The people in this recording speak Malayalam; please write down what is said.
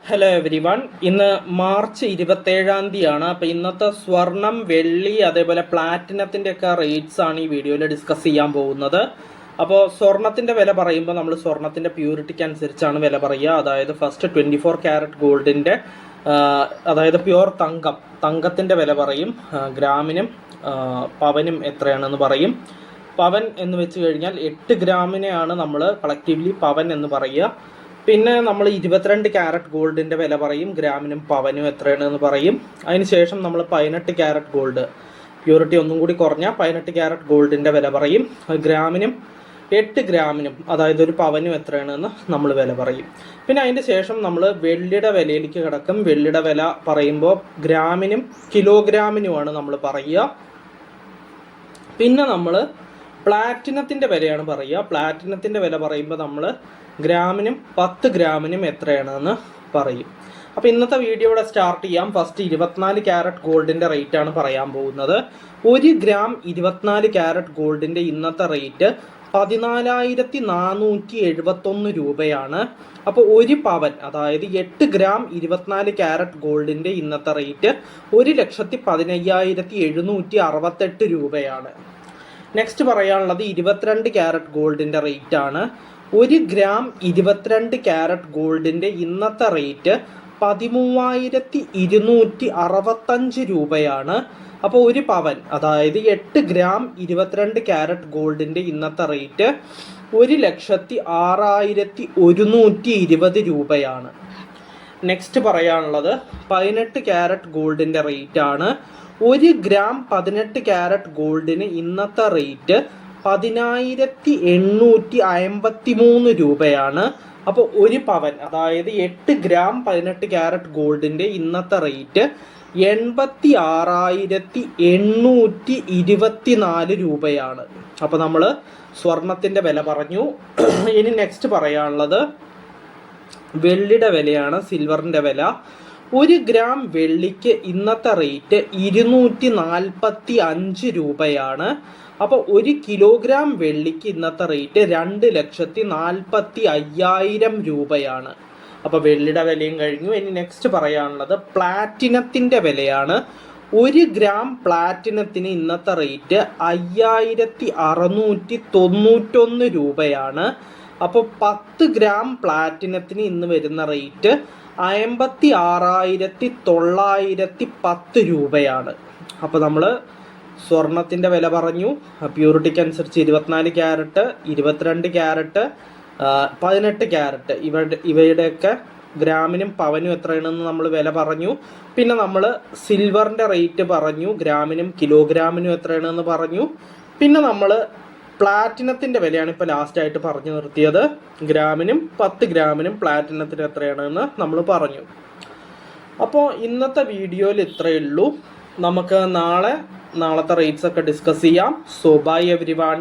Hello every one. ഇന്ന് മാർച്ച് 27-ാം തീയതിയാണ്. അപ്പോൾ ഇന്നത്തെ സ്വർണം, വെള്ളി, അതേപോലെ പ്ലാറ്റിനത്തിൻ്റെ ഒക്കെ റേറ്റ്സ് ആണ് ഈ വീഡിയോയിൽ ഡിസ്കസ് ചെയ്യാൻ പോകുന്നത്. അപ്പോൾ സ്വർണത്തിൻ്റെ വില പറയുമ്പോൾ നമ്മൾ സ്വർണത്തിൻ്റെ പ്യൂരിറ്റിക്ക് അനുസരിച്ചാണ് വില പറയുക. അതായത് ഫസ്റ്റ് 24 ക്യാരറ്റ് ഗോൾഡിൻ്റെ, അതായത് പ്യുവർ തങ്കത്തിൻ്റെ വില പറയും. ഗ്രാമിനും പവനും എത്രയാണെന്ന് പറയും. പവൻ എന്ന് വെച്ച് കഴിഞ്ഞാൽ 8 ഗ്രാമിനെയാണ് നമ്മൾ കളക്റ്റീവ്ലി പവൻ എന്ന് പറയുക. പിന്നെ നമ്മൾ 22 ക്യാരറ്റ് ഗോൾഡിൻ്റെ വില പറയും, ഗ്രാമിനും പവനും എത്രയാണെന്ന് പറയും. അതിനുശേഷം നമ്മൾ 18 ക്യാരറ്റ് ഗോൾഡ്, പ്യൂരിറ്റി ഒന്നും കൂടി കുറഞ്ഞ 18 ക്യാരറ്റ് ഗോൾഡിൻ്റെ വില പറയും. ഗ്രാമിനും 8 ഗ്രാമിനും, അതായത് ഒരു പവനും എത്രയാണെന്ന് നമ്മൾ വില പറയും. പിന്നെ അതിൻ്റെ ശേഷം നമ്മൾ വെള്ളിയുടെ വിലയിലേക്ക് കിടക്കും. വെള്ളിയുടെ വില പറയുമ്പോൾ ഗ്രാമിനും കിലോഗ്രാമിനുമാണ് നമ്മൾ പറയുക. പിന്നെ നമ്മൾ പ്ലാറ്റിനത്തിൻ്റെ വിലയാണ് പറയുക. പ്ലാറ്റിനത്തിൻ്റെ വില പറയുമ്പോൾ നമ്മൾ ഗ്രാമിനും 10 ഗ്രാമിനും എത്രയാണെന്ന് പറയും. അപ്പോൾ ഇന്നത്തെ വീഡിയോ ഇവിടെ സ്റ്റാർട്ട് ചെയ്യാം. ഫസ്റ്റ് 24 ക്യാരറ്റ് ഗോൾഡിൻ്റെ റേറ്റ് ആണ് പറയാൻ പോകുന്നത്. 1 ഗ്രാം 24 ക്യാരറ്റ് ഗോൾഡിൻ്റെ ഇന്നത്തെ റേറ്റ് 14,471 രൂപയാണ്. അപ്പോൾ ഒരു പവൻ, അതായത് 8 ഗ്രാം 24 ക്യാരറ്റ് ഗോൾഡിൻ്റെ ഇന്നത്തെ റേറ്റ് 1,15,768 രൂപയാണ്. നെക്സ്റ്റ് പറയാനുള്ളത് 22 ക്യാരറ്റ് ഗോൾഡിൻ്റെ റേറ്റ് ആണ്. 1 ഗ്രാം 22 ക്യാരറ്റ് ഗോൾഡിൻ്റെ ഇന്നത്തെ റേറ്റ് 13,265 രൂപയാണ്. അപ്പോൾ ഒരു പവൻ, അതായത് 8 ഗ്രാം 22 ക്യാരറ്റ് ഗോൾഡിൻ്റെ ഇന്നത്തെ റേറ്റ് 1,06,120 രൂപയാണ്. നെക്സ്റ്റ് പറയാനുള്ളത് 18 ക്യാരറ്റ് ഗോൾഡിൻ്റെ റേറ്റ് ആണ്. 1 ഗ്രാം 18 ക്യാരറ്റ് ഗോൾഡിന് ഇന്നത്തെ റേറ്റ് 10,853 രൂപയാണ്. അപ്പോൾ ഒരു പവൻ, അതായത് 8 ഗ്രാം 18 ക്യാരറ്റ് ഗോൾഡിൻ്റെ ഇന്നത്തെ റേറ്റ് 86,824 രൂപയാണ്. അപ്പോൾ നമ്മൾ സ്വർണത്തിൻ്റെ വില പറഞ്ഞു. ഇനി നെക്സ്റ്റ് പറയാനുള്ളത് വെള്ളിയുടെ വിലയാണ്, സിൽവറിൻ്റെ വില. 1 ഗ്രാം വെള്ളിക്ക് ഇന്നത്തെ റേറ്റ് 245 രൂപയാണ്. അപ്പോൾ 1 കിലോഗ്രാം വെള്ളിക്ക് ഇന്നത്തെ റേറ്റ് 2,45,000 രൂപയാണ്. അപ്പോൾ വെള്ളിയുടെ വിലയും കഴിഞ്ഞു. ഇനി നെക്സ്റ്റ് പറയാനുള്ളത് പ്ലാറ്റിനത്തിൻ്റെ വിലയാണ്. 1 ഗ്രാം പ്ലാറ്റിനത്തിന് ഇന്നത്തെ റേറ്റ് 5,691 രൂപയാണ്. അപ്പോൾ 10 ഗ്രാം പ്ലാറ്റിനത്തിന് ഇന്ന് വരുന്ന റേറ്റ് 56,910 രൂപയാണ്. അപ്പോൾ നമ്മൾ സ്വർണത്തിൻ്റെ വില പറഞ്ഞു. പ്യൂരിറ്റിക്ക് അനുസരിച്ച് 24 ക്യാരറ്റ്, 22 ക്യാരറ്റ്, 18 ക്യാരറ്റ്, ഇവയുടെയൊക്കെ ഗ്രാമിനും പവനും എത്രയാണെന്ന് നമ്മൾ വില പറഞ്ഞു. പിന്നെ നമ്മൾ സിൽവറിൻ്റെ റേറ്റ് പറഞ്ഞു, ഗ്രാമിനും കിലോഗ്രാമിനും എത്രയാണെന്ന് പറഞ്ഞു. പിന്നെ നമ്മൾ പ്ലാറ്റിനത്തിൻ്റെ വിലയാണ് ഇപ്പോൾ ലാസ്റ്റായിട്ട് പറഞ്ഞു നിർത്തിയത്. ഗ്രാമിനും 10 ഗ്രാമിനും പ്ലാറ്റിനത്തിന് എത്രയാണെന്ന് നമ്മൾ പറഞ്ഞു. അപ്പോൾ ഇന്നത്തെ വീഡിയോയിൽ ഇത്രയേ ഉള്ളൂ. നമുക്ക് നാളത്തെ റേറ്റ്സ് ഒക്കെ ഡിസ്കസ് ചെയ്യാം. So bye every one.